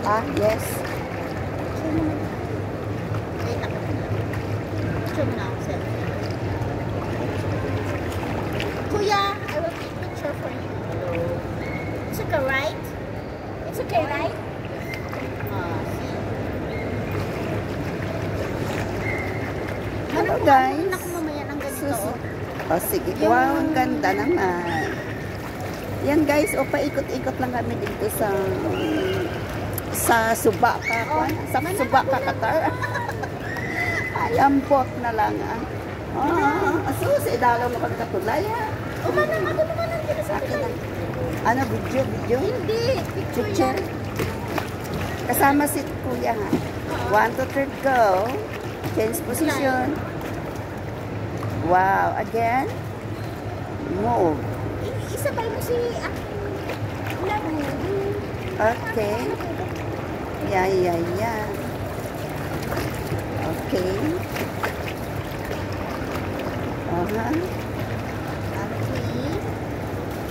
Ah, yes. Kuya, I will take picture for you. It's okay, right? It's okay, right? Hello guys. Naku, mamaya ng ganito. Oh, sige. Wow, ang ganda naman. Yan guys, o paikot-ikot lang kami dito sa Subaka. Sa Subaka, Qatar. Ay, ampot na lang ah. Sus, idalaw mo kagkatulay ah. O, manang, ako naman ang Akin lang. Ano, video? Hindi, picture. Kasama si Kuya ha. 1, 2, 3, go. Change position. Wow, again. Move. Isabay mo si Okay. Yeah. Okay.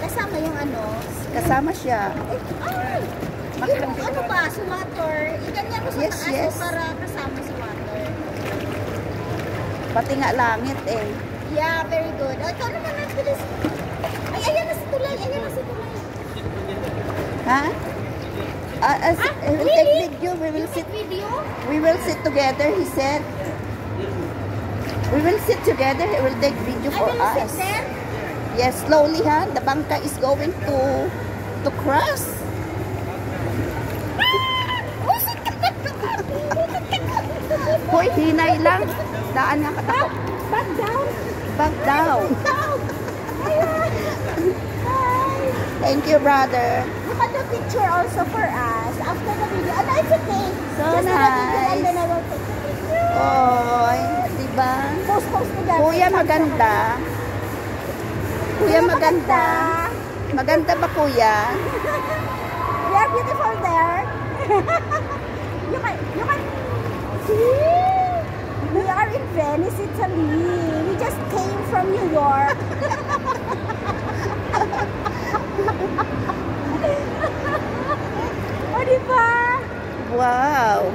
Kasama yung ano? Kasama siya. Ay! Yung ano ba? Sa water. Iganyan mo sa taas para kasama sa water. Pati nga langit eh. Yeah, very good. O, ikaw naman ang bilis. Ay, ayan na si Tulay. Ha? He will take video. We will sit together, he said. We will sit together. He will take video for us. Sit there? Yes, slowly ha. The bangka is going to cross. Hoy, hinay lang. Daan nga katakot. Back down. Back down. Thank you, brother. You can do picture also for us after the video. Ano, it's okay. So just nice. And then I will take the picture. Oy, diba? Post together. Kuya, maganda. Kuya, maganda. Maganda ba, kuya? We are beautiful there. you can see. We are in Venice, Italy. We just came from New York. O, diba? Wow.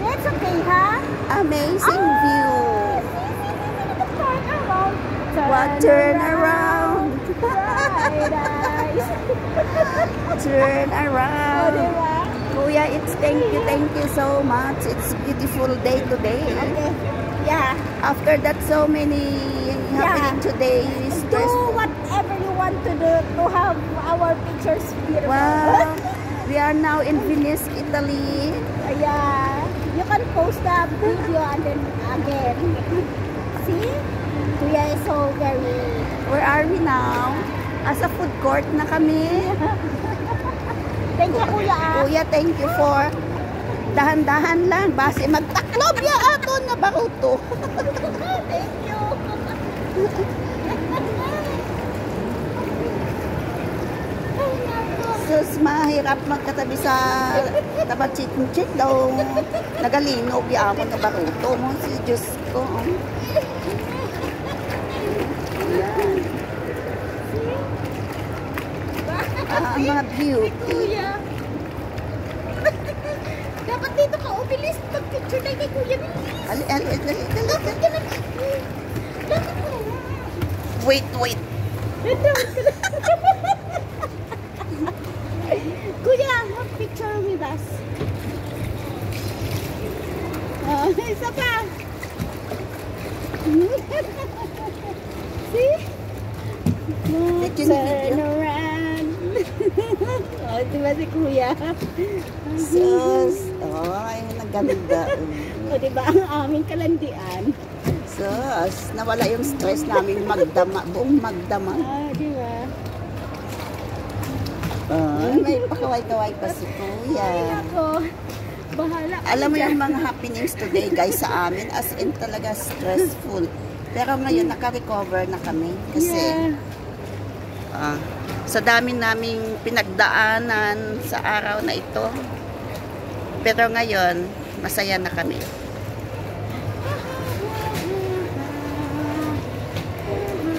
It's okay, ha? Amazing view. Turn around. Turn around. Right, eyes. Turn O, around. diba? Kuya, thank you so much. It's beautiful day today. Okay. Yeah. After that, so many happening today. Do whatever you want to do to have our pictures beautiful. Wow. We are now in Venice, Italy. Yeah. You can post the video and then again. See? Kuya is so very... Where are we now? Asa food court na kami. Thank you, Kuya. Kuya, thank you for dahan-dahan lang. Base magtaklob ya aton na baruto. Thank you. Sus, mahirap magkatabi sa tabat chit-chit daw. Nagalinog ya ako na baruto mo. Si Diyos ko. Yan. Ang mga beauty. Kuya. Dapat dito ka umilis. Pag-picture tayo kay Kuya. Ali. Dapat ka na. Dapat ka na. Wait. Kuya, have picture with us. Oh, isa pa. See? Turn around. Oh, diba si Kuya? Sus. Ay, naganda. O, diba ang aming kalandian? Sus, nawala yung stress namin magdama. Buong magdama. Ah, diba? May pakaway-kaway pa si Kuya. Ay, ako. Bahala. Alam mo yung mga happenings today guys sa amin, as in talaga stressful. Pero ngayon naka-recover na kami kasi sa dami naming pinagdaanan sa araw na ito. Pero ngayon, masaya na kami.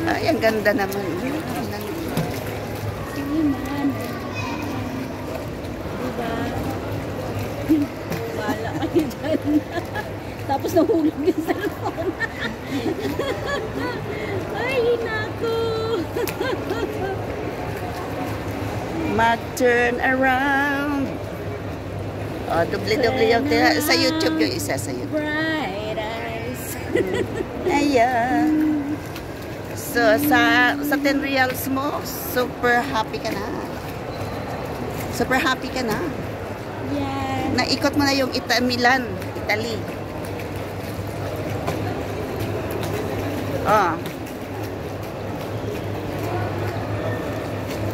Ay, ang ganda naman. Tapos nahulog yung cellphone. Ay, nako. Mag-turn around. Oh, doble-doble yung sa YouTube yung isa sa YouTube. Bright eyes. Ayan. So, sa 10 reals mo, super happy ka na. Super happy ka na. Yeah. Naikot mo na yung Milan, Italy. Oh.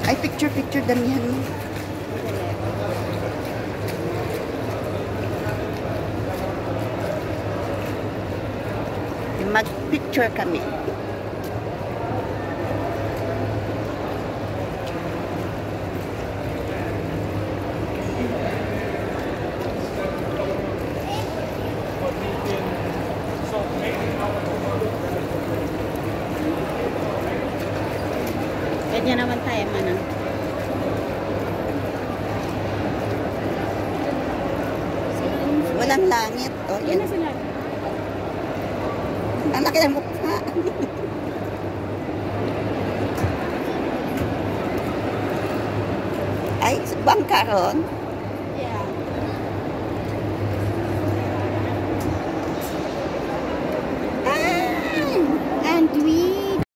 Ay, picture, damihan mo. Mag-picture kami. Ganyan naman tayo, manang. Walang langit. Oh, Yan na sila. Ang laki ng mukha. Ay, bangka ron.